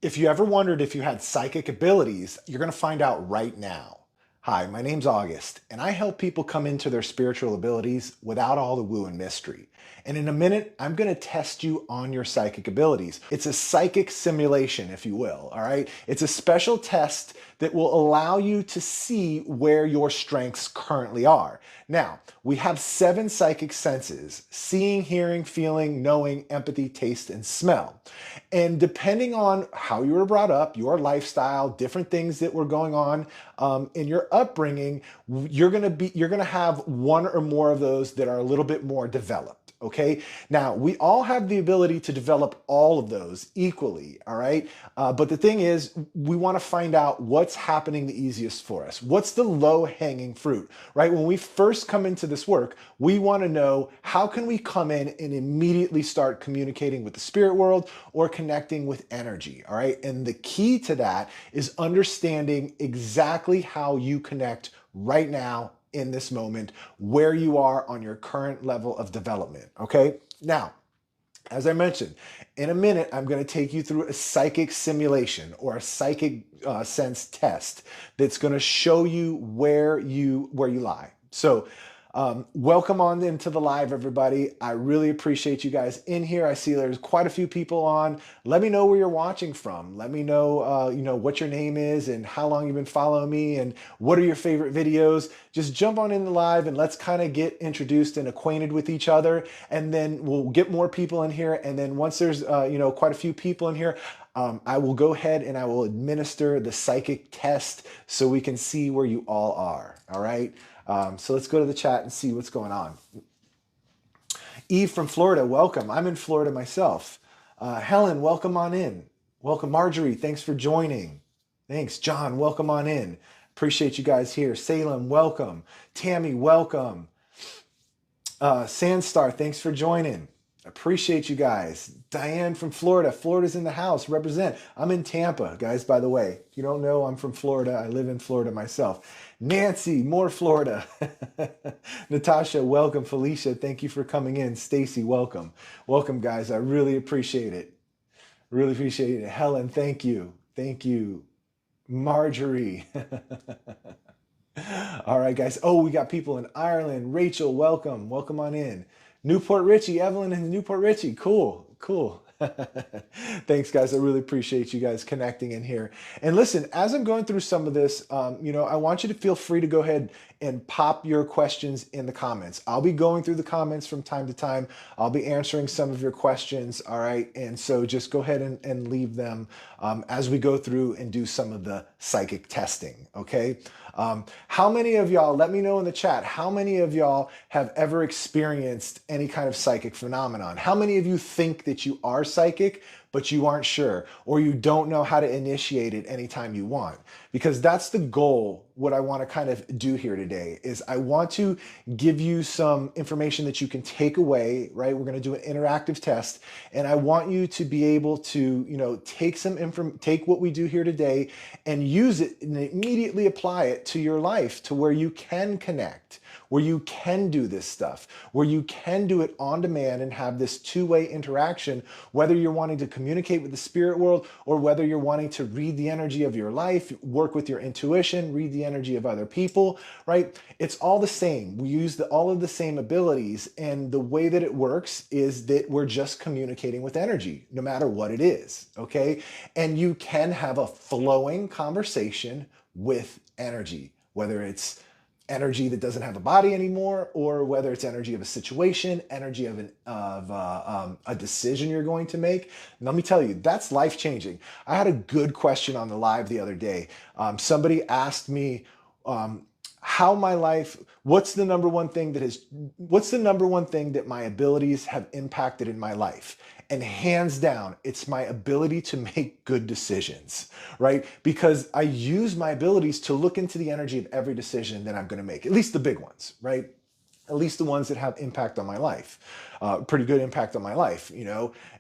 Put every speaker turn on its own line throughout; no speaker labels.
If you ever wondered if you had psychic abilities, you're going to find out right now. Hi, my name's August, and I help people come into their spiritual abilities without all the woo and mystery. And in a minute, I'm going to test you on your psychic abilities. It's a psychic simulation, if you will, all right? It's a special test that will allow you to see where your strengths currently are. Now, we have 7 psychic senses: seeing, hearing, feeling, knowing, empathy, taste, and smell. And depending on how you were brought up, your lifestyle, different things that were going on in your upbringing, you're gonna have one or more of those that are a little bit more developed. Okay. Now we all have the ability to develop all of those equally. All right. But the thing is, we want to find out what's happening the easiest for us. What's the low hanging fruit, right? When we first come into this work, we want to know how can we come in and immediately start communicating with the spirit world or connecting with energy. All right. And the key to that is understanding exactly how you connect right now in this moment, where you are on your current level of development. Okay. Now, as I mentioned, in a minute, I'm going to take you through a psychic simulation or a psychic sense test that's going to show you where you lie. So welcome on into the live, everybody. I really appreciate you guys in here. I see there's quite a few people on. Let me know where you're watching from. Let me know, what your name is and how long you've been following me and what are your favorite videos. Just jump on in the live and let's kind of get introduced and acquainted with each other. And then we'll get more people in here. And then once there's, quite a few people in here, I will go ahead and I will administer the psychic test so we can see where you all are. All right. So let's go to the chat and see what's going on. Eve from Florida, welcome. I'm in Florida myself. Helen, welcome on in. Welcome. Marjorie, thanks for joining. Thanks. John, welcome on in. Appreciate you guys here. Salem, welcome. Tammy, welcome. Sandstar, thanks for joining. Appreciate you guys. Diane from Florida. Florida's in the house. Represent. I'm in Tampa, guys, by the way. If you don't know, I'm from Florida. I live in Florida myself. Nancy, more Florida. Natasha, welcome. Felicia, thank you for coming in. Stacy, welcome. Welcome, guys. I really appreciate it. Really appreciate it. Helen, thank you. Thank you. Marjorie. All right, guys. Oh, we got people in Ireland. Rachel, welcome. Welcome on in. Newport Richie, Evelyn in Newport Richie. Cool, cool. Thanks, guys. I really appreciate you guys connecting in here. And listen, as I'm going through some of this, I want you to feel free to go ahead and pop your questions in the comments. I'll be going through the comments from time to time. I'll be answering some of your questions. All right. And so just go ahead and leave them as we go through and do some of the psychic testing. Okay. How many of y'all, let me know in the chat, how many of y'all have ever experienced any kind of psychic phenomenon? How many of you think that you are psychic, but you aren't sure, or you don't know how to initiate it anytime you want? Because that's the goal. What I want to kind of do here today is I want to give you some information that you can take away, right? We're going to do an interactive test, and I want you to be able to, take what we do here today and use it and immediately apply it to your life, to where you can connect, where you can do this stuff, where you can do it on demand and have this two-way interaction, whether you're wanting to communicate with the spirit world or whether you're wanting to read the energy of your life, work with your intuition, read the energy of other people, right? It's all the same. We use all of the same abilities, and the way that it works is that we're just communicating with energy, no matter what it is, okay? And you can have a flowing conversation with energy, whether it's energy that doesn't have a body anymore, or whether it's energy of a situation, energy of a decision you're going to make. And let me tell you, that's life-changing. I had a good question on the live the other day. Somebody asked me how my life, what's the number one thing that my abilities have impacted in my life? And hands down, it's my ability to make good decisions, right? Because I use my abilities to look into the energy of every decision that I'm going to make, at least the big ones, right? At least the ones that have impact on my life, pretty good impact on my life,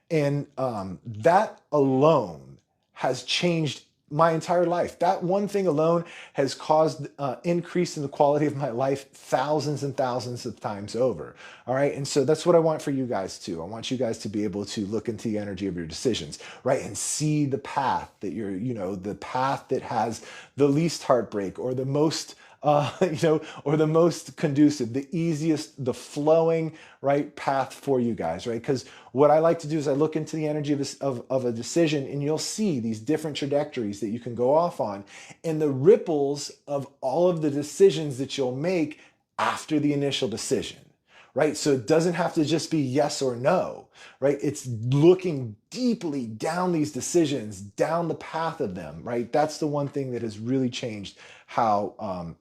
And that alone has changed my entire life. That one thing alone has caused increase in the quality of my life thousands and thousands of times over. All right. And so that's what I want for you guys too. I want you guys to be able to look into the energy of your decisions, right? And see the path that you're, the path that has the least heartbreak or the most or the most conducive, the easiest, the flowing, right, path for you guys, right? Because what I like to do is I look into the energy of a decision, and you'll see these different trajectories that you can go off on and the ripples of all of the decisions that you'll make after the initial decision. Right? So it doesn't have to just be yes or no, right? It's looking deeply down these decisions, down the path of them, right? That's the one thing that has really changed how,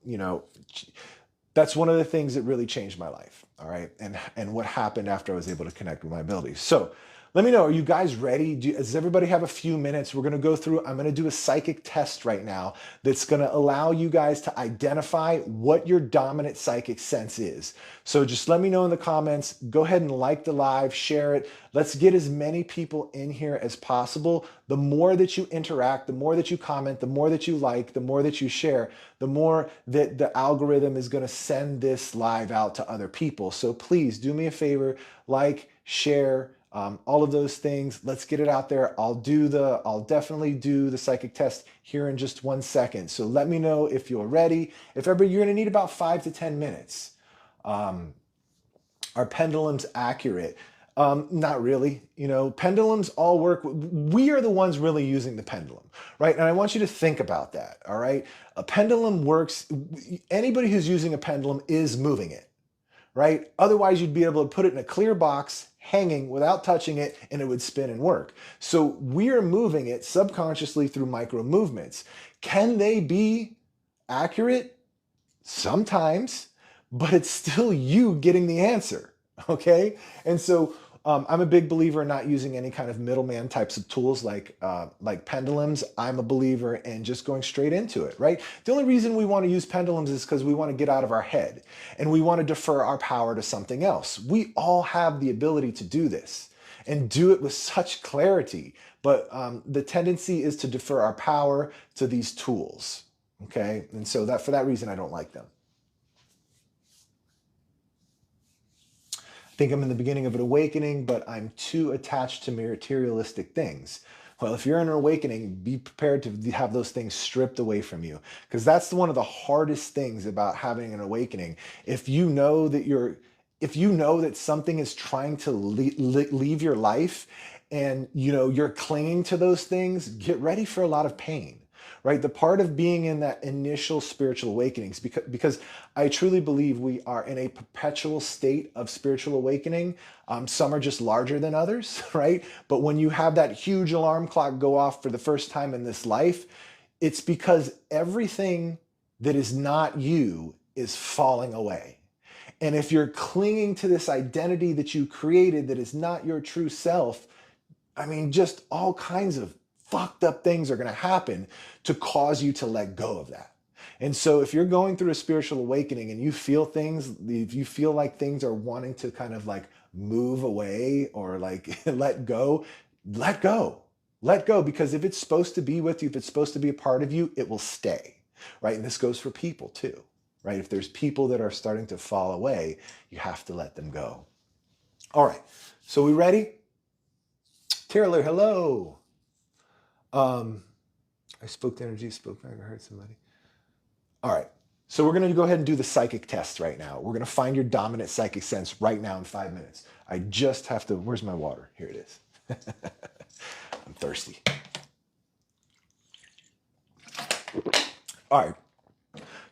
that's one of the things that really changed my life. All right. And what happened after I was able to connect with my abilities. So let me know, are you guys ready? Does everybody have a few minutes? We're going to go through, I'm going to do a psychic test right now that's going to allow you guys to identify what your dominant psychic sense is. So just let me know in the comments. Go ahead and like the live, share it. Let's get as many people in here as possible. The more that you interact, the more that you comment, the more that you like, the more that you share, the more that the algorithm is going to send this live out to other people. So please do me a favor, like, share, all of those things. Let's get it out there. I'll definitely do the psychic test here in just 1 second. So let me know if you're ready. If ever, you're going to need about 5 to 10 minutes. Are pendulums accurate? Not really. Pendulums all work. We are the ones really using the pendulum, right? And I want you to think about that. All right. A pendulum works. Anybody who's using a pendulum is moving it, right? Otherwise, you'd be able to put it in a clear box hanging without touching it, and it would spin and work. So we're moving it subconsciously through micro movements. Can they be accurate? Sometimes, but it's still you getting the answer, okay? And so I'm a big believer in not using any kind of middleman types of tools like pendulums. I'm a believer in just going straight into it, right? The only reason we want to use pendulums is because we want to get out of our head and we want to defer our power to something else. We all have the ability to do this and do it with such clarity, but the tendency is to defer our power to these tools, okay? And so for that reason, I don't like them. Think I'm in the beginning of an awakening, but I'm too attached to materialistic things. Well, if you're in an awakening, be prepared to have those things stripped away from you, because that's one of the hardest things about having an awakening. If you know that something is trying to leave your life and you're clinging to those things, get ready for a lot of pain. Right? The part of being in that initial spiritual awakenings, because I truly believe we are in a perpetual state of spiritual awakening. Some are just larger than others, right? But when you have that huge alarm clock go off for the first time in this life, it's because everything that is not you is falling away. And if you're clinging to this identity that you created that is not your true self, just all kinds of fucked up things are going to happen to cause you to let go of that. And so if you're going through a spiritual awakening and you feel things, if you feel like things are wanting to kind of like move away or like let go, because if it's supposed to be with you, if it's supposed to be a part of you, it will stay, right? And this goes for people too, right? If there's people that are starting to fall away, you have to let them go. All right. So we ready? Taylor, hello. I spoke to energy, spoke back, I heard somebody. All right. So we're going to go ahead and do the psychic test right now. We're going to find your dominant psychic sense right now in 5 minutes. I just have to, where's my water? Here it is. I'm thirsty. All right.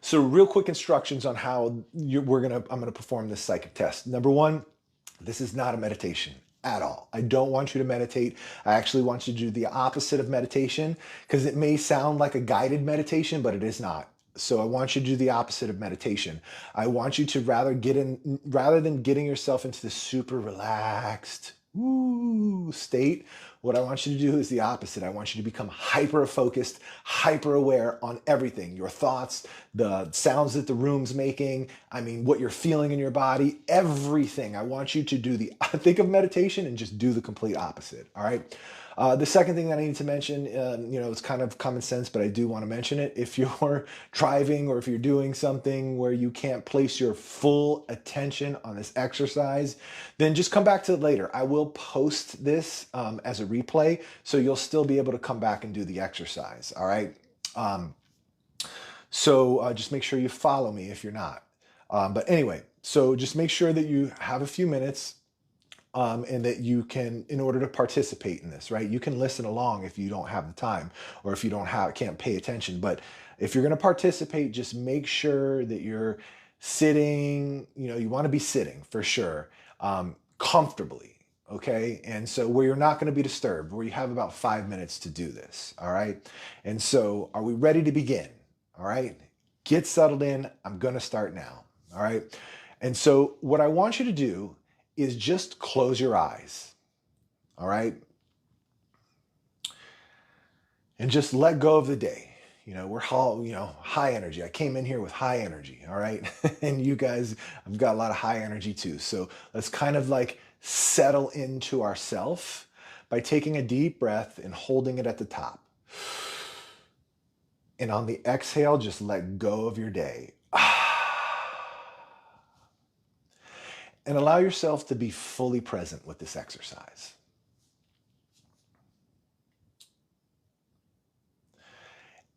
So real quick instructions on how I'm going to perform this psychic test. Number one, this is not a meditation at all. I don't want you to meditate. I actually want you to do the opposite of meditation, because it may sound like a guided meditation, but it is not. So I want you to do the opposite of meditation. I want you to rather than getting yourself into this super relaxed state, what I want you to do is the opposite. I want you to become hyper-focused, hyper-aware on everything, your thoughts, the sounds that the room's making, what you're feeling in your body, everything. I want you to do think of meditation and just do the complete opposite, all right? The second thing that I need to mention, it's kind of common sense, but I do want to mention it. If you're driving or if you're doing something where you can't place your full attention on this exercise, then just come back to it later. I will post this as a replay, so you'll still be able to come back and do the exercise. All right. So just make sure you follow me if you're not. But anyway, so just make sure that you have a few minutes and that you can, in order to participate in this, right? You can listen along if you don't have the time or if you can't pay attention. But if you're going to participate, just make sure that you're sitting, you want to be sitting for sure, comfortably. Okay. And so where you're not going to be disturbed, where you have about 5 minutes to do this. All right. And so are we ready to begin? All right. Get settled in. I'm going to start now. All right. And so what I want you to do is just close your eyes, all right? And just let go of the day. We're all, high energy. I came in here with high energy, all right? And you guys have got a lot of high energy too. So let's kind of like settle into ourself by taking a deep breath and holding it at the top. And on the exhale, just let go of your day. And allow yourself to be fully present with this exercise.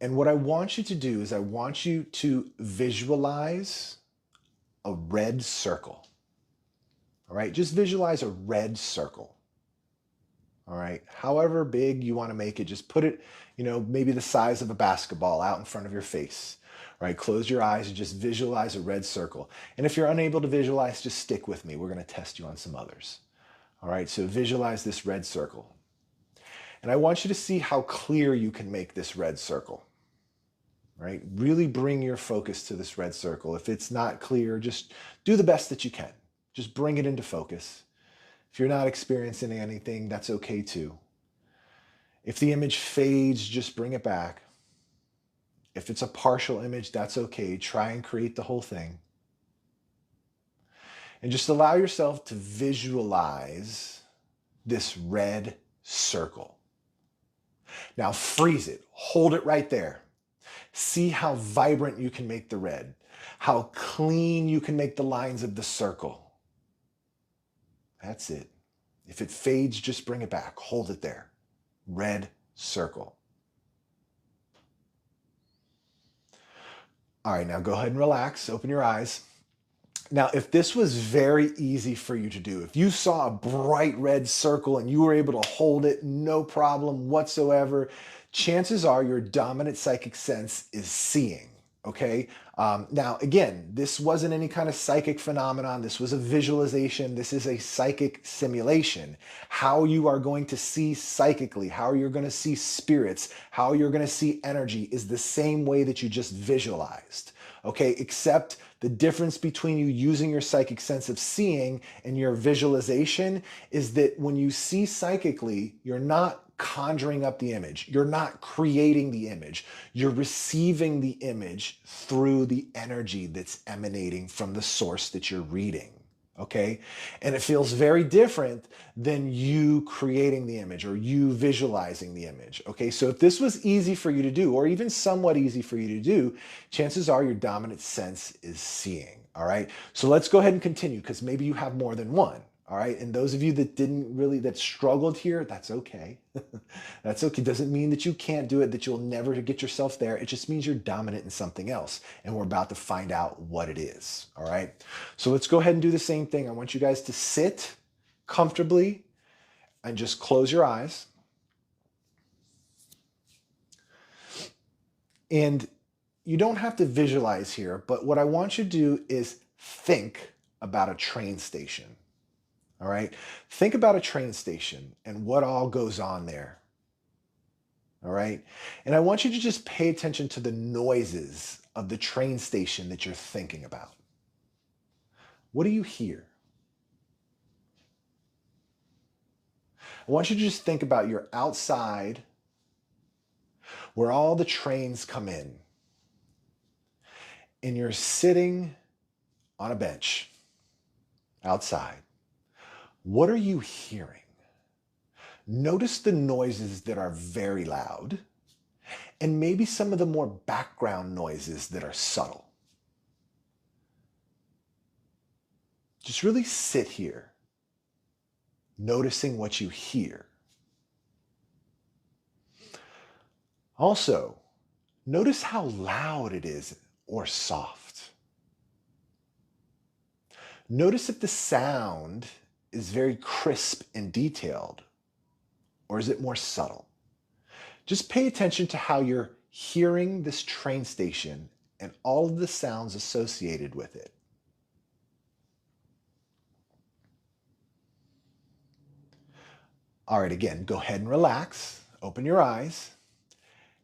And what I want you to do is I want you to visualize a red circle. All right, just visualize a red circle. All right, however big you want to make it, just put it, maybe the size of a basketball out in front of your face. Right, close your eyes and just visualize a red circle. And if you're unable to visualize, just stick with me. We're going to test you on some others. All right, so visualize this red circle. And I want you to see how clear you can make this red circle. Right, really bring your focus to this red circle. If it's not clear, just do the best that you can. Just bring it into focus. If you're not experiencing anything, that's okay too. If the image fades, just bring it back. If it's a partial image, that's okay. Try and create the whole thing. And just allow yourself to visualize this red circle. Now freeze it. Hold it right there. See how vibrant you can make the red. How clean you can make the lines of the circle. That's it. If it fades, just bring it back. Hold it there. Red circle. All right, now go ahead and relax. Open your eyes. Now, if this was very easy for you to do, if you saw a bright red circle and you were able to hold it, no problem whatsoever, chances are your dominant psychic sense is seeing, okay? Now, again, this wasn't any kind of psychic phenomenon. This was a visualization. This is a psychic simulation. How you are going to see psychically, how you're going to see spirits, how you're going to see energy is the same way that you just visualized, okay? Except the difference between you using your psychic sense of seeing and your visualization is that when you see psychically, you're not conjuring up the image. You're not creating the image. You're receiving the image through the energy that's emanating from the source that you're reading. Okay? And it feels very different than you creating the image or you visualizing the image. Okay? So if this was easy for you to do, or even somewhat easy for you to do, chances are your dominant sense is seeing. All right? So let's go ahead and continue because maybe you have more than one. All right. And those of you that struggled here, that's okay. That's okay. Doesn't mean that you can't do it, that you'll never get yourself there. It just means you're dominant in something else. And we're about to find out what it is. All right. So let's go ahead and do the same thing. I want you guys to sit comfortably and just close your eyes. And you don't have to visualize here, but what I want you to do is think about a train station. All right. Think about a train station and what all goes on there. All right. And I want you to just pay attention to the noises of the train station that you're thinking about. What do you hear? I want you to just think about you're outside where all the trains come in and you're sitting on a bench outside. What are you hearing? Notice the noises that are very loud and maybe some of the more background noises that are subtle. Just really sit here, noticing what you hear. Also, notice how loud it is or soft. Notice if the sound is very crisp and detailed, or is it more subtle? Just pay attention to how you're hearing this train station and all of the sounds associated with it. All right, again, go ahead and relax. Open your eyes.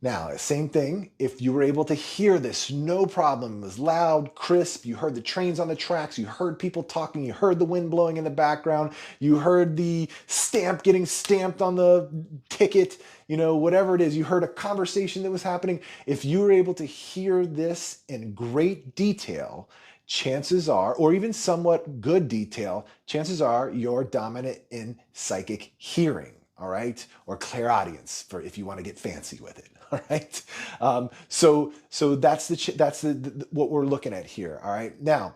Now, same thing, if you were able to hear this, no problem. It was loud, crisp, you heard the trains on the tracks, you heard people talking, you heard the wind blowing in the background, you heard the stamp getting stamped on the ticket, whatever it is, you heard a conversation that was happening. If you were able to hear this in great detail, chances are, or even somewhat good detail, chances are you're dominant in psychic hearing, all right? Or clairaudience, for if you want to get fancy with it. All right. So that's what we're looking at here. All right. Now,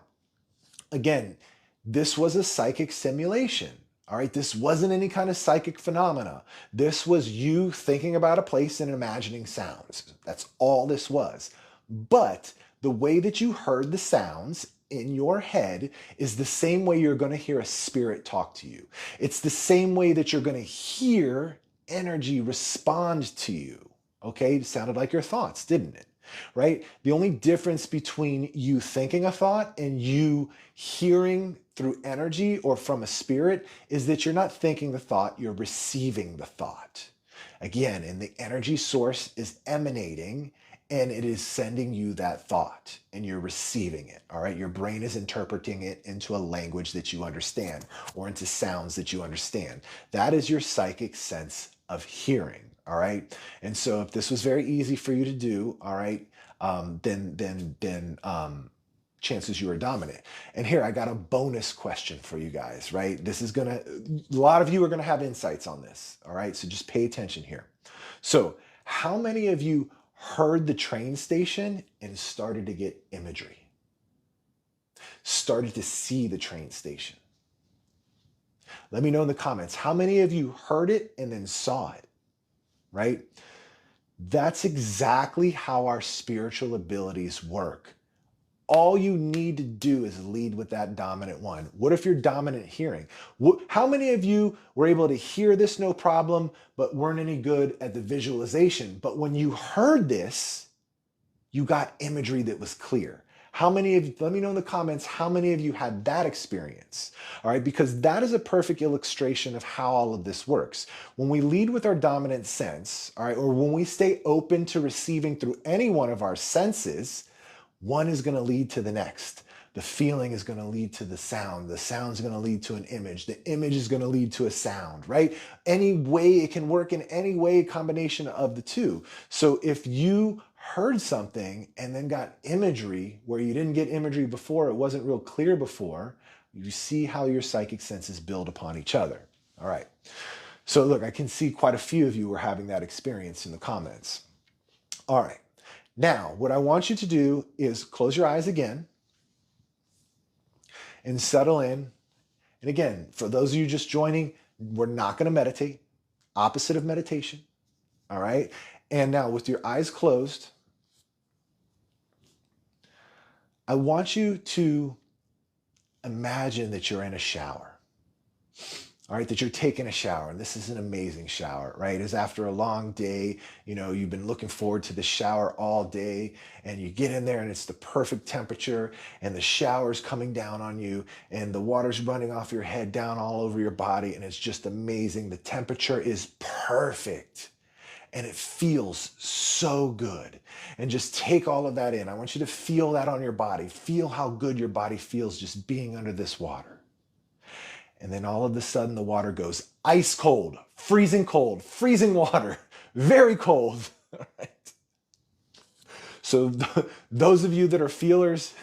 again, this was a psychic simulation. All right. This wasn't any kind of psychic phenomena. This was you thinking about a place and imagining sounds. That's all this was. But the way that you heard the sounds in your head is the same way you're going to hear a spirit talk to you. It's the same way that you're going to hear energy respond to you. Okay, it sounded like your thoughts, didn't it? Right? The only difference between you thinking a thought and you hearing through energy or from a spirit is that you're not thinking the thought, you're receiving the thought. Again, and the energy source is emanating and it is sending you that thought and you're receiving it. All right, your brain is interpreting it into a language that you understand or into sounds that you understand. That is your psychic sense of hearing. All right. And so if this was very easy for you to do, all right, then chances you are dominant. And here I got a bonus question for you guys, right? A lot of you are going to have insights on this. All right. So just pay attention here. So how many of you heard the train station and started to get imagery? Started to see the train station? Let me know in the comments. How many of you heard it and then saw it? Right? That's exactly how our spiritual abilities work. All you need to do is lead with that dominant one. What if you're dominant hearing? How many of you were able to hear this no problem, but weren't any good at the visualization? But when you heard this, you got imagery that was clear. How many of you, let me know in the comments, how many of you had that experience? All right, because that is a perfect illustration of how all of this works. When we lead with our dominant sense, all right, or when we stay open to receiving through any one of our senses, one is going to lead to the next. The feeling is going to lead to the sound. The sound is going to lead to an image. The image is going to lead to a sound, right? Any way it can work in any way, combination of the two. So if you heard something and then got imagery where you didn't get imagery before, it wasn't real clear before, you see how your psychic senses build upon each other. All right. So look, I can see quite a few of you were having that experience in the comments. All right. Now, what I want you to do is close your eyes again and settle in. And again, for those of you just joining, we're not going to meditate. Opposite of meditation. All right. And now with your eyes closed, I want you to imagine that you're in a shower. All right, that you're taking a shower. And this is an amazing shower, right? As after a long day, you've been looking forward to the shower all day and you get in there and it's the perfect temperature and the shower's coming down on you and the water's running off your head down all over your body and it's just amazing. The temperature is perfect. And it feels so good. And just take all of that in. I want you to feel that on your body. Feel how good your body feels just being under this water. And then all of a sudden the water goes ice cold, freezing water, very cold. All right. So those of you that are feelers,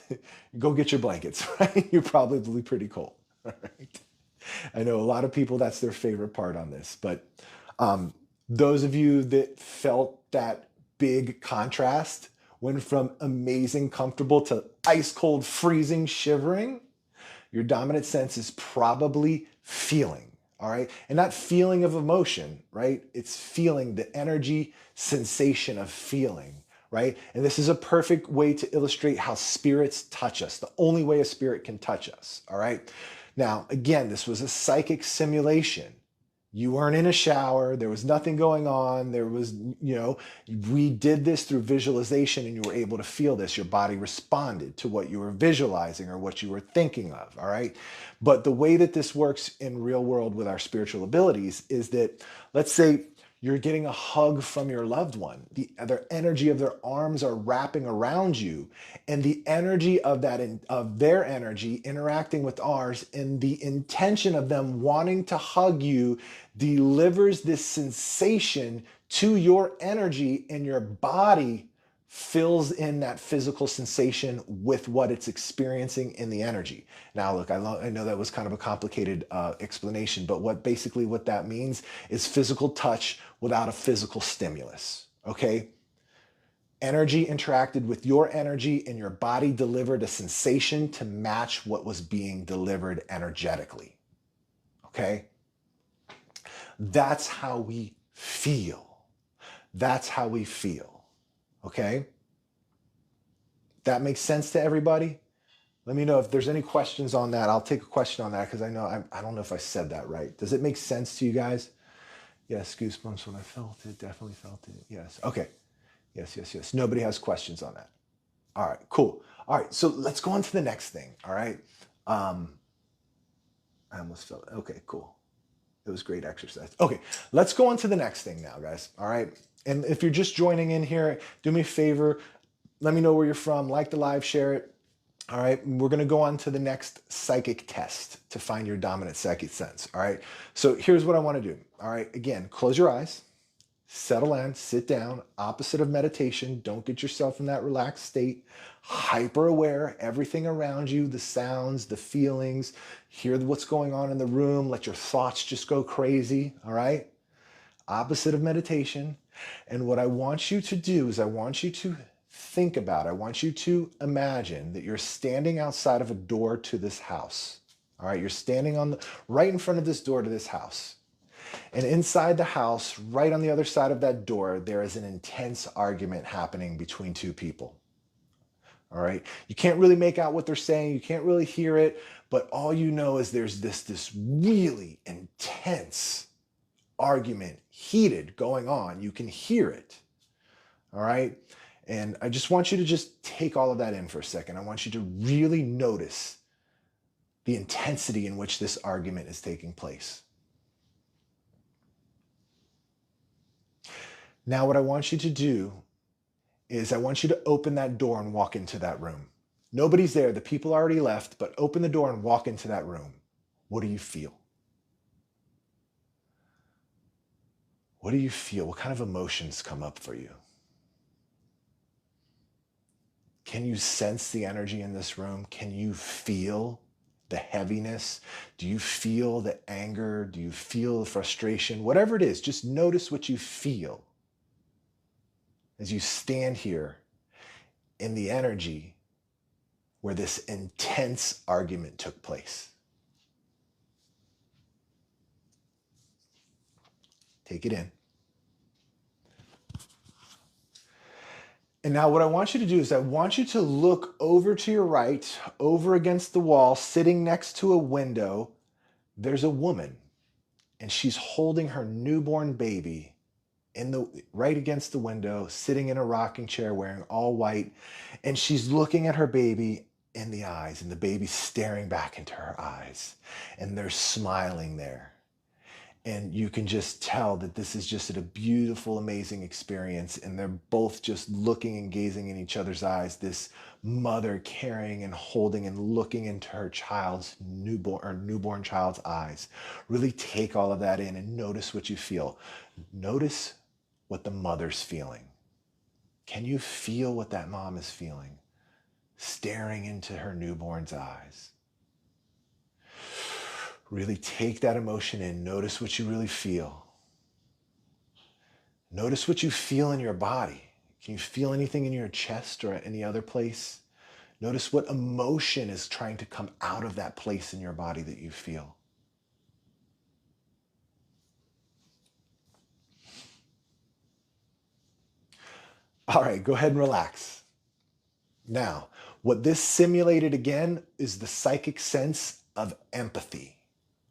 go get your blankets, right? You're probably pretty cold. All right. I know a lot of people, that's their favorite part on this, but those of you that felt that big contrast, went from amazing, comfortable to ice cold, freezing, shivering, your dominant sense is probably feeling, all right? And not feeling of emotion, right? It's feeling, the energy sensation of feeling, right? And this is a perfect way to illustrate how spirits touch us, the only way a spirit can touch us, all right? Now, again, this was a psychic simulation. You weren't in a shower. There was nothing going on. There was, we did this through visualization and you were able to feel this. Your body responded to what you were visualizing or what you were thinking of, all right? But the way that this works in real world with our spiritual abilities is that, let's say you're getting a hug from your loved one. The energy of their arms are wrapping around you, and the energy of their energy interacting with ours, and the intention of them wanting to hug you delivers this sensation to your energy, and your body fills in that physical sensation with what it's experiencing in the energy. Now, look, I know that was kind of a complicated explanation, but what that means is physical touch without a physical stimulus, okay? Energy interacted with your energy and your body delivered a sensation to match what was being delivered energetically, okay? That's how we feel. That's how we feel, okay? That makes sense to everybody? Let me know if there's any questions on that. I'll take a question on that because I don't know if I said that right. Does it make sense to you guys? Yes, goosebumps when I felt it. Definitely felt it. Yes. Okay. Yes. Nobody has questions on that. All right, cool. All right, so let's go on to the next thing. All right. I almost felt it. Okay, cool. It was great exercise. Okay, let's go on to the next thing now, guys. All right. And if you're just joining in here, do me a favor. Let me know where you're from. Like the live, share it. All right, we're going to go on to the next psychic test to find your dominant psychic sense. All right, so here's what I want to do. All right, again, close your eyes, settle in, sit down, opposite of meditation. Don't get yourself in that relaxed state. Hyper aware, everything around you, the sounds, the feelings, hear what's going on in the room. Let your thoughts just go crazy. All right, opposite of meditation. And what I want you to do is I want you to I want you to imagine that you're standing outside of a door to this house. All right, you're standing right in front of this door to this house. And inside the house, right on the other side of that door, there is an intense argument happening between two people. All right, you can't really make out what they're saying. You can't really hear it, but all you know is there's this really intense argument, heated, going on. You can hear it. All right. And I just want you to just take all of that in for a second. I want you to really notice the intensity in which this argument is taking place. Now, what I want you to do is I want you to open that door and walk into that room. Nobody's there. The people already left, but open the door and walk into that room. What do you feel? What do you feel? What kind of emotions come up for you? Can you sense the energy in this room? Can you feel the heaviness? Do you feel the anger? Do you feel the frustration? Whatever it is, just notice what you feel as you stand here in the energy where this intense argument took place. Take it in. And now what I want you to do is I want you to look over to your right, over against the wall, sitting next to a window. There's a woman, and she's holding her newborn baby right against the window, sitting in a rocking chair, wearing all white, and she's looking at her baby in the eyes, and the baby's staring back into her eyes, and they're smiling there. And you can just tell that this is just a beautiful, amazing experience. And they're both just looking and gazing in each other's eyes. This mother carrying and holding and looking into her newborn child's eyes. Really take all of that in and notice what you feel. Notice what the mother's feeling. Can you feel what that mom is feeling? Staring into her newborn's eyes. Really take that emotion in. Notice what you really feel. Notice what you feel in your body. Can you feel anything in your chest or any other place? Notice what emotion is trying to come out of that place in your body that you feel. All right, go ahead and relax. Now, what this simulated again is the psychic sense of empathy.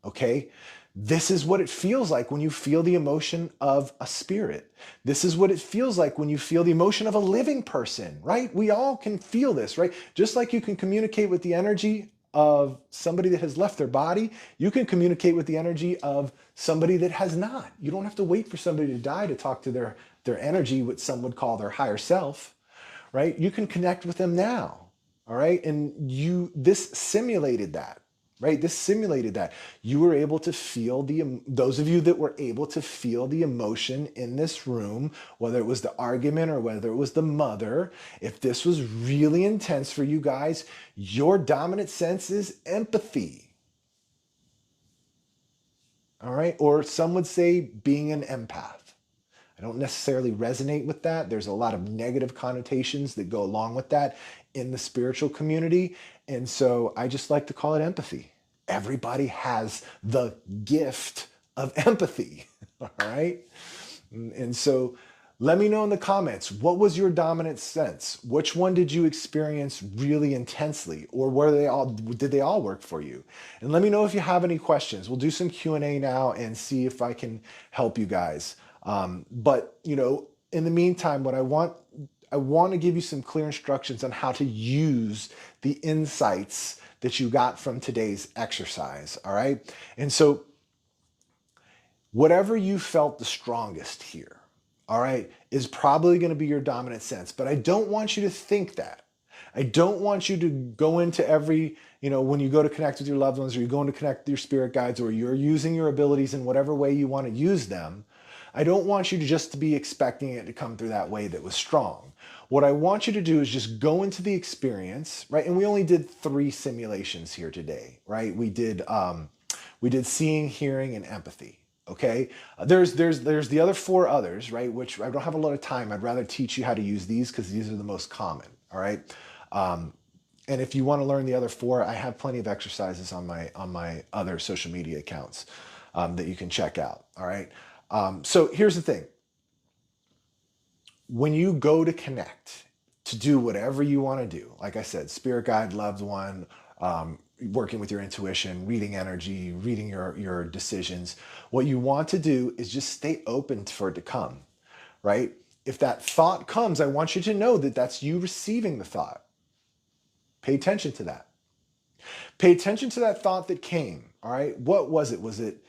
Okay? This is what it feels like when you feel the emotion of a spirit. This is what it feels like when you feel the emotion of a living person, right? We all can feel this, right? Just like you can communicate with the energy of somebody that has left their body, you can communicate with the energy of somebody that has not. You don't have to wait for somebody to die to talk to their energy, what some would call their higher self, right? You can connect with them now, all right? And this simulated that, right? This simulated that. You were able to feel those of you that were able to feel the emotion in this room, whether it was the argument or whether it was the mother, if this was really intense for you guys, your dominant sense is empathy, all right? Or some would say being an empath. I don't necessarily resonate with that. There's a lot of negative connotations that go along with that in the spiritual community. And so I just like to call it empathy. Everybody has the gift of empathy, all right? And so let me know in the comments, what was your dominant sense? Which one did you experience really intensely? Or did they all work for you? And let me know if you have any questions. We'll do some Q&A now and see if I can help you guys. But in the meantime, I want to give you some clear instructions on how to use the insights that you got from today's exercise, all right? And so whatever you felt the strongest here, all right, is probably going to be your dominant sense. But I don't want you to think that. I don't want you to go into every, when you go to connect with your loved ones or you're going to connect with your spirit guides or you're using your abilities in whatever way you want to use them. I don't want you to just be expecting it to come through that way that was strong. What I want you to do is just go into the experience, right? And we only did 3 simulations here today, right? We did seeing, hearing, and empathy. Okay, there's the other 4 others, right? Which I don't have a lot of time. I'd rather teach you how to use these because these are the most common. All right, and if you want to learn the other 4, I have plenty of exercises on my other social media accounts that you can check out. All right. So here's the thing. When you go to connect, to do whatever you want to do, like I said, spirit guide, loved one, working with your intuition, reading energy, reading your decisions, what you want to do is just stay open for it to come, right? If that thought comes, I want you to know that that's you receiving the thought. Pay attention to that. Pay attention to that thought that came, all right? What was it? Was it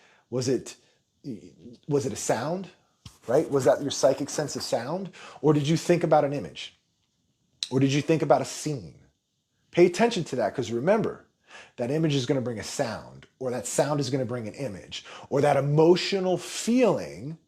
a sound, right? Was that your psychic sense of sound? Or did you think about an image? Or did you think about a scene? Pay attention to that, because remember, that image is going to bring a sound, or that sound is going to bring an image, or that emotional feeling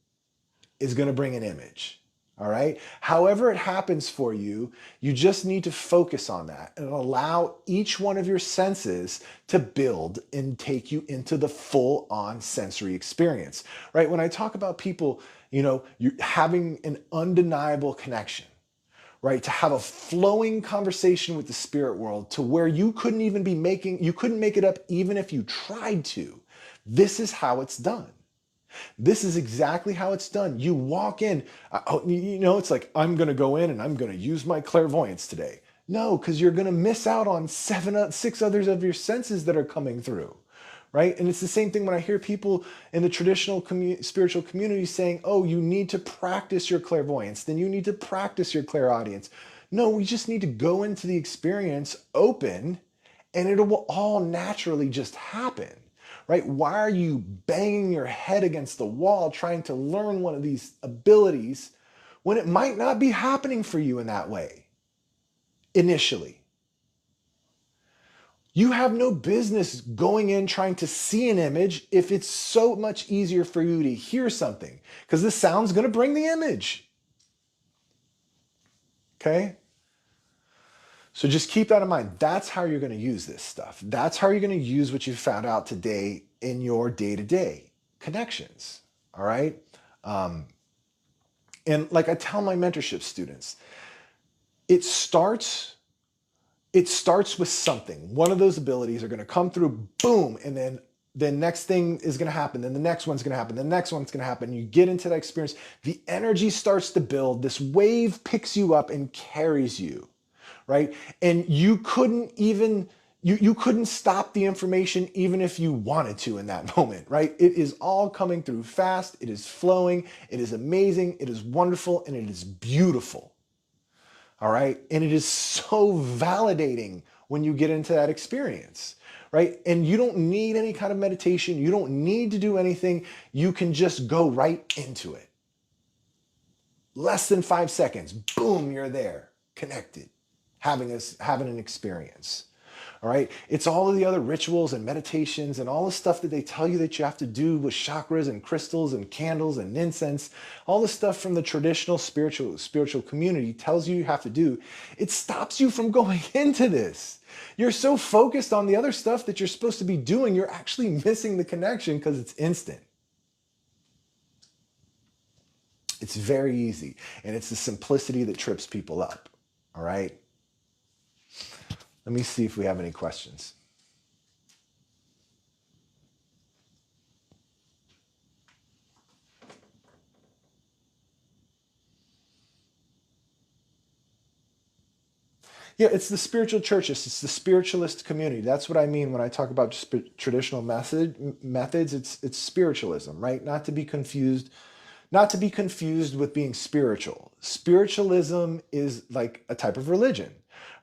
is going to bring an image. All right. However it happens for you, you just need to focus on that and allow each one of your senses to build and take you into the full on sensory experience, right? When I talk about people, you're having an undeniable connection, right? To have a flowing conversation with the spirit world to where you couldn't make it up even if you tried to. This is how it's done. This is exactly how it's done. You walk in, it's like, I'm going to go in and I'm going to use my clairvoyance today. No, because you're going to miss out on 6 others of your senses that are coming through, right? And it's the same thing when I hear people in the traditional spiritual community saying, oh, you need to practice your clairvoyance, then you need to practice your clairaudience. No, we just need to go into the experience open and it will all naturally just happen. Right? Why are you banging your head against the wall trying to learn one of these abilities when it might not be happening for you in that way initially? You have no business going in trying to see an image if it's so much easier for you to hear something, because the sound's going to bring the image. Okay? So just keep that in mind. That's how you're going to use this stuff. That's how you're going to use what you found out today in your day-to-day connections. All right. Um, and like I tell my mentorship students, it starts it starts with something. One of those abilities are going to come through, boom, and then the next thing is going to happen, then the next one's going to happen, the next one's going to happen. You get into that experience, the energy starts to build, this wave picks you up and carries you, right? And you couldn't even you couldn't stop the information even if you wanted to in that moment, right? It is all coming through fast, it is flowing, it is amazing, it is wonderful, and it is beautiful. All right. And it is so validating when you get into that experience, right? And you don't need any kind of meditation. You don't need to do anything. You can just go right into it. Less than 5 seconds, boom, you're there, connected, having an experience. All right. It's all of the other rituals and meditations and all the stuff that they tell you that you have to do with chakras and crystals and candles and incense. All the stuff from the traditional spiritual community tells you have to do. It stops you from going into this. You're so focused on the other stuff that you're supposed to be doing, you're actually missing the connection because it's instant. It's very easy. And it's the simplicity that trips people up. All right. Let me see if we have any questions. Yeah, it's the spiritual churches. It's the spiritualist community. That's what I mean when I talk about traditional methods. It's spiritualism, right? Not to be confused with being spiritual. Spiritualism is like a type of religion.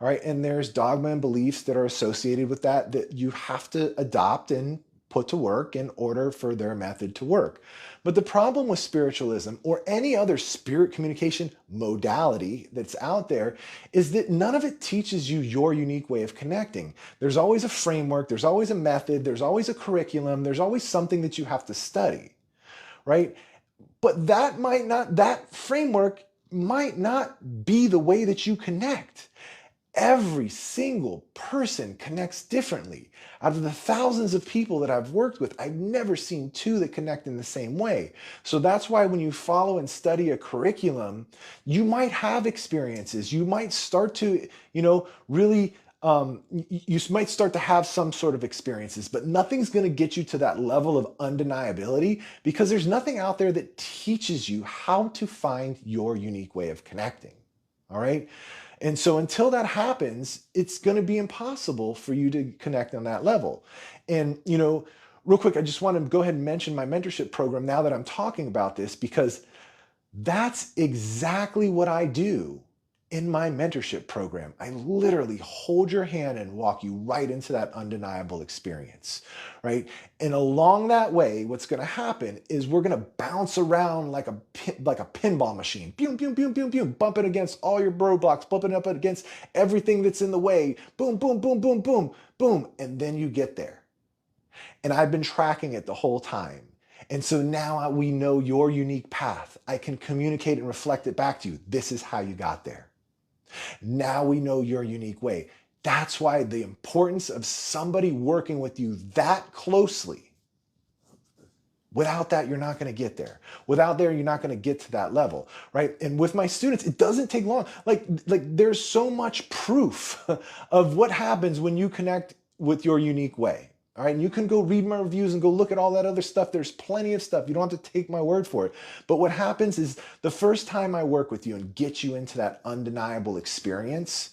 All right. And there's dogma and beliefs that are associated with that you have to adopt and put to work in order for their method to work. But the problem with spiritualism or any other spirit communication modality that's out there is that none of it teaches you your unique way of connecting. There's always a framework, there's always a method, there's always a curriculum, there's always something that you have to study, right? But that framework might not be the way that you connect. Every single person connects differently. Out of the thousands of people that I've worked with, I've never seen two that connect in the same way. So that's why when you follow and study a curriculum, you might have experiences. You might start to, really, you might start to have some sort of experiences, but nothing's going to get you to that level of undeniability because there's nothing out there that teaches you how to find your unique way of connecting. All right. And so until that happens, it's going to be impossible for you to connect on that level. And, real quick, I just want to go ahead and mention my mentorship program now that I'm talking about this, because that's exactly what I do in my mentorship program. I literally hold your hand and walk you right into that undeniable experience, right? And along that way, what's going to happen is we're going to bounce around like a pinball machine, boom, boom, boom, boom, boom, bumping against all your roadblocks, bumping up against everything that's in the way, boom, boom, boom, boom, boom, boom, and then you get there. And I've been tracking it the whole time. And so now we know your unique path. I can communicate and reflect it back to you. This is how you got there. Now we know your unique way. That's why the importance of somebody working with you that closely. Without that, you're not going to get there. Without there, you're not going to get to that level, right? And with my students, it doesn't take long. Like there's so much proof of what happens when you connect with your unique way. All right, and you can go read my reviews and go look at all that other stuff. There's plenty of stuff. You don't have to take my word for it. But what happens is the first time I work with you and get you into that undeniable experience,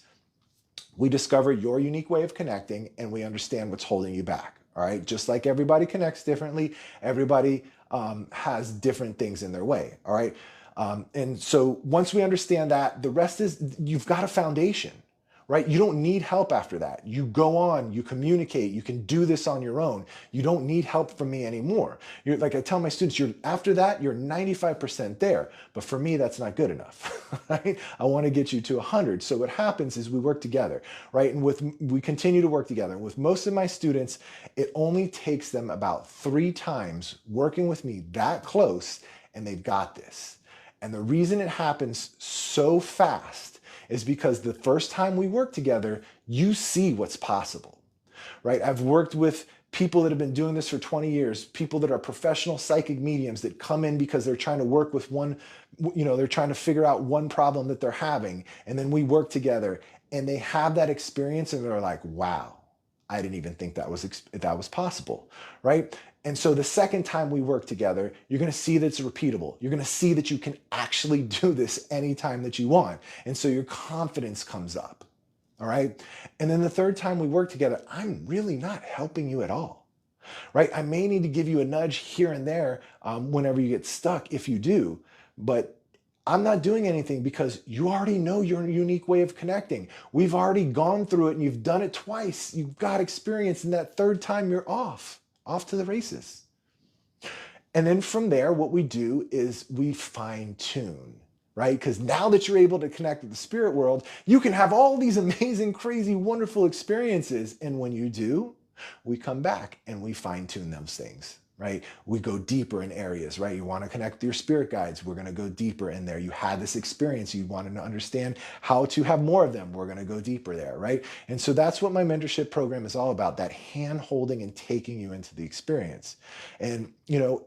we discover your unique way of connecting and we understand what's holding you back. All right, just like everybody connects differently, everybody has different things in their way. All right, and so once we understand that, the rest is you've got a foundation. Right? You don't need help after that. You go on, you communicate, you can do this on your own. You don't need help from me anymore. You're like I tell my students, after that, you're 95% there. But for me, that's not good enough. Right? I want to get you to 100. So what happens is we work together, right? And we continue to work together. With most of my students, it only takes them about 3 times working with me that close, and they've got this. And the reason it happens so fast is because the first time we work together, you see what's possible, right? I've worked with people that have been doing this for 20 years, people that are professional psychic mediums that come in because they're trying to work with one, they're trying to figure out one problem that they're having. And then we work together and they have that experience and they're like, wow, I didn't even think that was possible, right? And so the second time we work together, you're going to see that it's repeatable. You're going to see that you can actually do this anytime that you want. And so your confidence comes up. All right. And then the third time we work together, I'm really not helping you at all. Right. I may need to give you a nudge here and there whenever you get stuck, if you do, but I'm not doing anything because you already know your unique way of connecting. We've already gone through it and you've done it twice. You've got experience, and that third time you're off to the races. And then from there, what we do is we fine tune. Right? Because now that you're able to connect with the spirit world, you can have all these amazing, crazy, wonderful experiences. And when you do, we come back and we fine tune those things, right? We go deeper in areas, right? You want to connect with your spirit guides. We're going to go deeper in there. You had this experience. You wanted to understand how to have more of them. We're going to go deeper there, right? And so that's what my mentorship program is all about, that hand holding and taking you into the experience. And,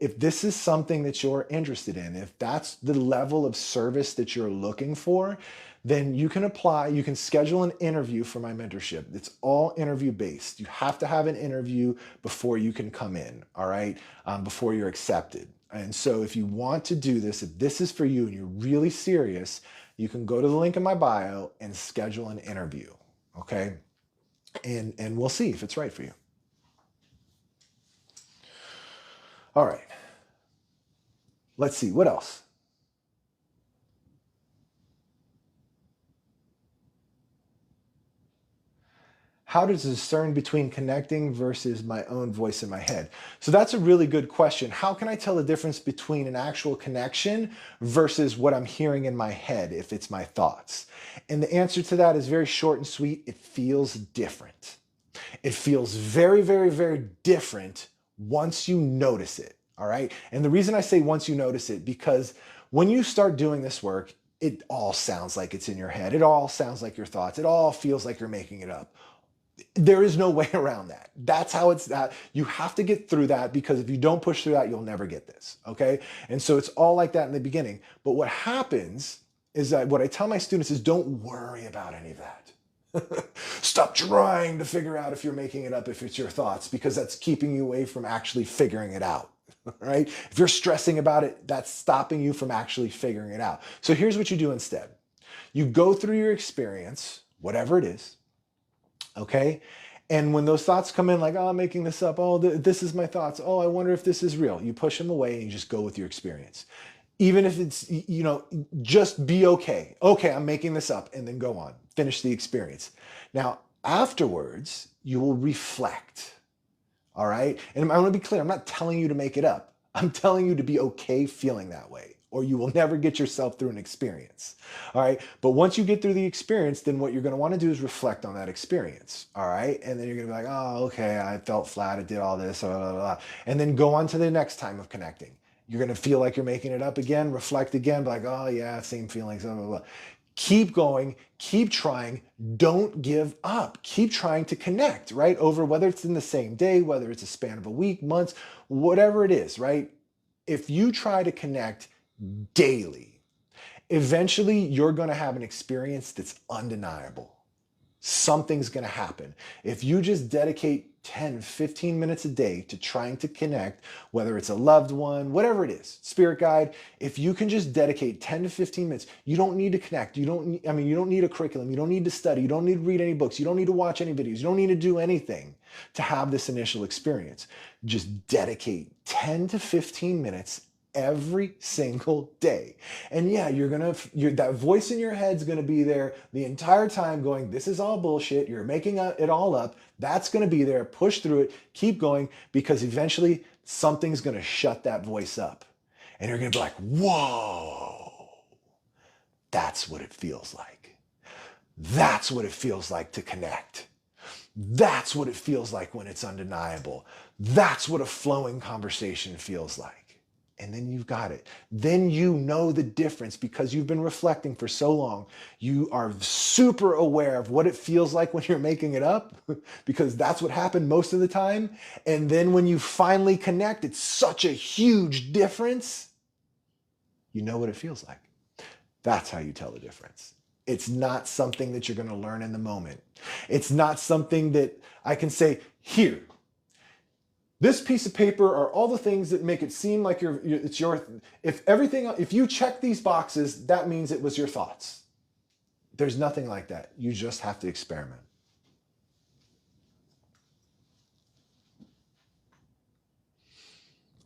if this is something that you're interested in, if that's the level of service that you're looking for, then you can apply, you can schedule an interview for my mentorship. It's all interview based. You have to have an interview before you can come in, all right? Before you're accepted. And so if you want to do this, if this is for you and you're really serious, you can go to the link in my bio and schedule an interview, okay? And we'll see if it's right for you. All right. Let's see, what else? How to discern between connecting versus my own voice in my head? So that's a really good question. How can I tell the difference between an actual connection versus what I'm hearing in my head if it's my thoughts? And the answer to that is very short and sweet. It feels different. It feels very, very, very different once you notice it, all right? And the reason I say once you notice it, because when you start doing this work, it all sounds like it's in your head. It all sounds like your thoughts. It all feels like you're making it up. There is no way around that. That's how it's that. You have to get through that, because if you don't push through that, you'll never get this, okay? And so it's all like that in the beginning. But what happens is that what I tell my students is don't worry about any of that. Stop trying to figure out if you're making it up, if it's your thoughts, because that's keeping you away from actually figuring it out, right? If you're stressing about it, that's stopping you from actually figuring it out. So here's what you do instead. You go through your experience, whatever it is, okay? And when those thoughts come in like, oh, I'm making this up. Oh, this is my thoughts. Oh, I wonder if this is real. You push them away and you just go with your experience. Even if it's, just be okay. Okay, I'm making this up, and then go on. Finish the experience. Now, afterwards, you will reflect, all right? And I want to be clear, I'm not telling you to make it up. I'm telling you to be okay feeling that way, or you will never get yourself through an experience, all right? But once you get through the experience, then what you're going to want to do is reflect on that experience, all right? And then you're going to be like, oh, okay, I felt flat, I did all this, blah, blah, blah. And then go on to the next time of connecting. You're going to feel like you're making it up again, reflect again, be like, oh yeah, same feelings, blah, blah, blah. Keep going, keep trying, don't give up. Keep trying to connect, right? Over whether it's in the same day, whether it's a span of a week, months, whatever it is, right? If you try to connect daily, eventually you're going to have an experience that's undeniable. Something's going to happen. If you just dedicate 10, 15 minutes a day to trying to connect, whether it's a loved one, whatever it is, spirit guide, if you can just dedicate 10 to 15 minutes, you don't need to connect. You don't need a curriculum. You don't need to study. You don't need to read any books. You don't need to watch any videos. You don't need to do anything to have this initial experience. Just dedicate 10 to 15 minutes every single day. And yeah, that voice in your head's gonna be there the entire time going, this is all bullshit, you're making it all up. That's gonna be there, push through it, keep going, because eventually something's gonna shut that voice up. And you're gonna be like, whoa, that's what it feels like. That's what it feels like to connect. That's what it feels like when it's undeniable. That's what a flowing conversation feels like. And then you've got it. Then you know the difference because you've been reflecting for so long. You are super aware of what it feels like when you're making it up because that's what happened most of the time. And then when you finally connect, it's such a huge difference. You know what it feels like. That's how you tell the difference. It's not something that you're going to learn in the moment. It's not something that I can say, here, this piece of paper are all the things that make it seem like it's your, if you check these boxes, that means it was your thoughts. There's nothing like that. You just have to experiment.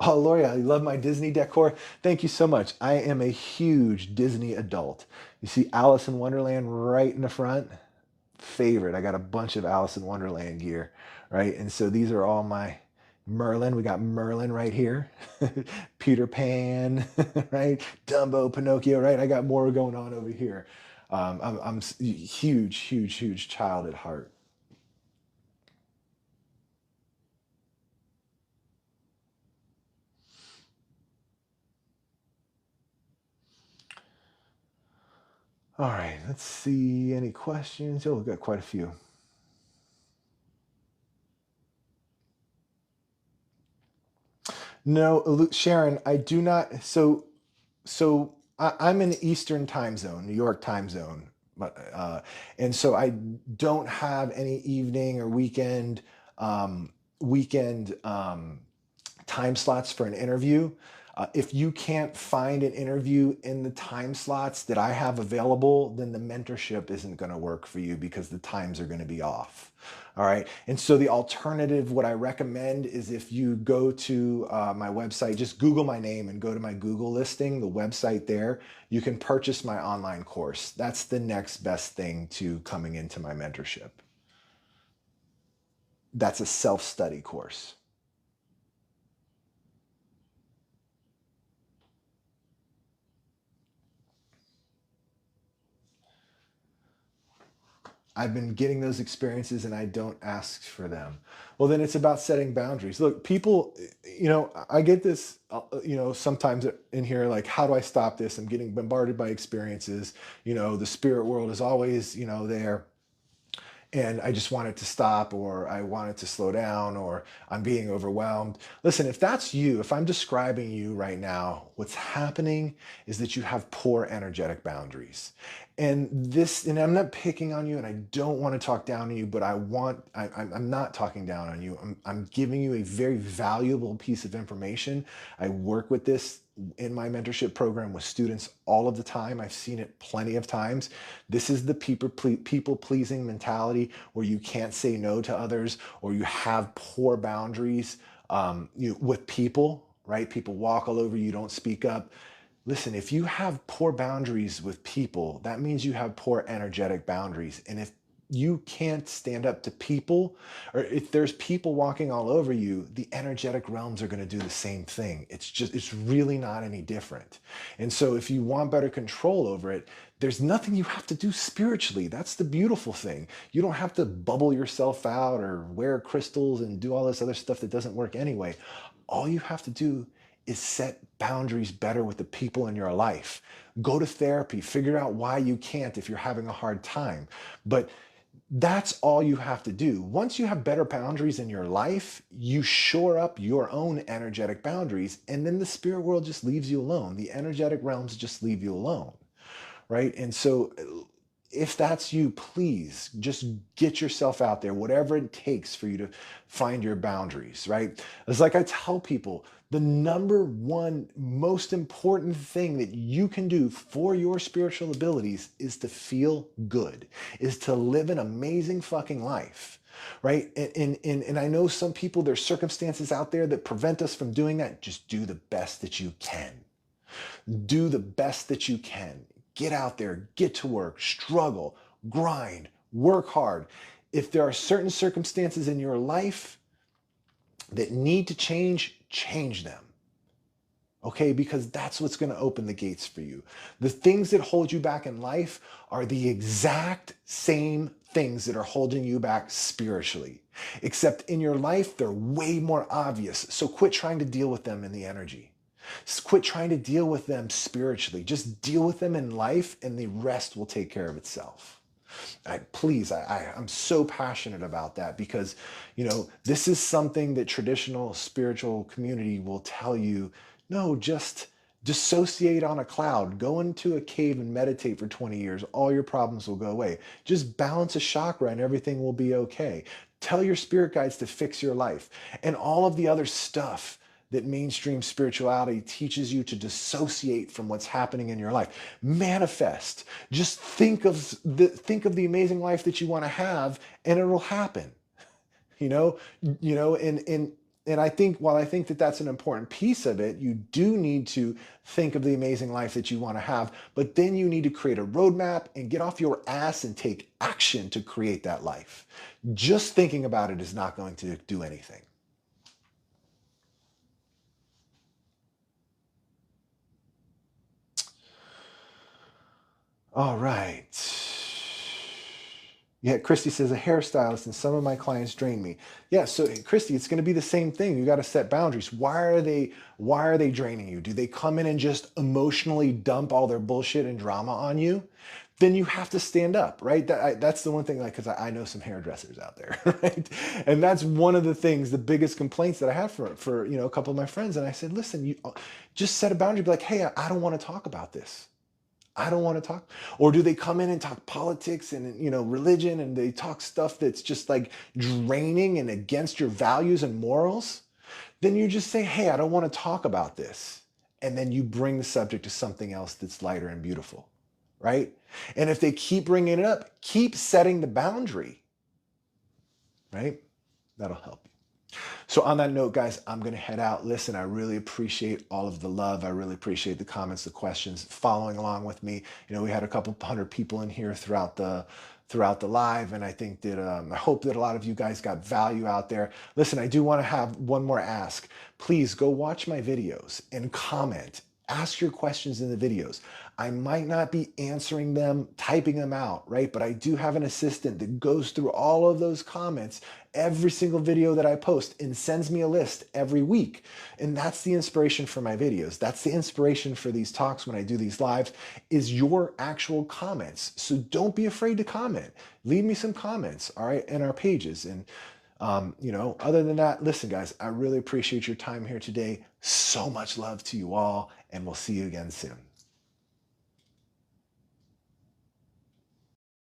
Oh, Lori, I love my Disney decor. Thank you so much. I am a huge Disney adult. You see Alice in Wonderland right in the front? Favorite. I got a bunch of Alice in Wonderland gear, right? And so these are all my Merlin. We got Merlin right here. Peter Pan, right? Dumbo, Pinocchio, right? I got more going on over here. I'm huge, huge, huge child at heart. All right, let's see. Any questions? Oh, we've got quite a few. No, Sharon, I do not. I'm in the Eastern time zone, New York time zone, and so I don't have any evening or weekend time slots for an interview. If you can't find an interview in the time slots that I have available, then the mentorship isn't going to work for you because the times are going to be off. All right. And so the alternative, what I recommend is if you go to my website, just Google my name and go to my Google listing, the website there, you can purchase my online course. That's the next best thing to coming into my mentorship. That's a self-study course. I've been getting those experiences and I don't ask for them. Well, then it's about setting boundaries. Look, people, I get this, sometimes in here, like, how do I stop this? I'm getting bombarded by experiences. The spirit world is always, there and I just want it to stop, or I want it to slow down, or I'm being overwhelmed. Listen, if that's you, if I'm describing you right now, what's happening is that you have poor energetic boundaries. And I'm not picking on you and I don't want to talk down on you, but I'm not talking down on you. I'm giving you a very valuable piece of information. I work with this in my mentorship program with students all of the time. I've seen it plenty of times. This is the people pleasing mentality where you can't say no to others, or you have poor boundaries with people, right? People walk all over you, don't speak up. Listen, if you have poor boundaries with people, that means you have poor energetic boundaries. And if you can't stand up to people, or if there's people walking all over you, the energetic realms are going to do the same thing. It's really not any different. And so if you want better control over it, there's nothing you have to do spiritually. That's the beautiful thing. You don't have to bubble yourself out or wear crystals and do all this other stuff that doesn't work anyway. All you have to do is set boundaries better with the people in your life. Go to therapy, figure out why you can't if you're having a hard time. But that's all you have to do. Once you have better boundaries in your life, you shore up your own energetic boundaries, and then the spirit world just leaves you alone. The energetic realms just leave you alone, right? And so if that's you, please just get yourself out there, whatever it takes for you to find your boundaries, right? It's like I tell people, the number one most important thing that you can do for your spiritual abilities is to feel good, is to live an amazing fucking life, right? And I know some people, there's circumstances out there that prevent us from doing that. Just do the best that you can. Do the best that you can. Get out there, get to work, struggle, grind, work hard. If there are certain circumstances in your life that need to change, change them. Okay, because that's what's going to open the gates for you. The things that hold you back in life are the exact same things that are holding you back spiritually. Except in your life, they're way more obvious. So quit trying to deal with them in the energy. Quit trying to deal with them spiritually. Just deal with them in life, and the rest will take care of itself. I'm so passionate about that because, this is something that traditional spiritual community will tell you, no, just dissociate on a cloud, go into a cave and meditate for 20 years. All your problems will go away. Just balance a chakra and everything will be okay. Tell your spirit guides to fix your life. And all of the other stuff that mainstream spirituality teaches you to dissociate from what's happening in your life. Manifest. Just think of the amazing life that you want to have, and it'll happen. You know, and I think, while I think that that's an important piece of it, you do need to think of the amazing life that you want to have, but then you need to create a roadmap and get off your ass and take action to create that life. Just thinking about it is not going to do anything. All right. Yeah, Christy says, a hairstylist and some of my clients drain me. Yeah, so Christy, it's going to be the same thing. You got to set boundaries. Why are they draining you? Do they come in and just emotionally dump all their bullshit and drama on you? Then you have to stand up, right? That's the one thing, like, because I know some hairdressers out there, right? And that's one of the things, the biggest complaints that I have for a couple of my friends. And I said, listen, you just set a boundary. Be like, hey, I don't want to talk about this. I don't want to talk. Or do they come in and talk politics and religion, and they talk stuff that's just like draining and against your values and morals? Then you just say, hey, I don't want to talk about this. And then you bring the subject to something else that's lighter and beautiful, right? And if they keep bringing it up, keep setting the boundary, right? That'll help. So on that note, guys, I'm going to head out. Listen, I really appreciate all of the love. I really appreciate the comments, the questions, following along with me. We had a couple hundred people in here throughout the live, and I think that I hope that a lot of you guys got value out there. Listen, I do want to have one more ask. Please go watch my videos and comment. Ask your questions in the videos. I might not be answering them, typing them out, right? But I do have an assistant that goes through all of those comments every single video that I post and sends me a list every week. And that's the inspiration for my videos. That's the inspiration for these talks when I do these lives, is your actual comments. So don't be afraid to comment. Leave me some comments, all right, in our pages. And other than that, listen, guys, I really appreciate your time here today. So much love to you all, and we'll see you again soon.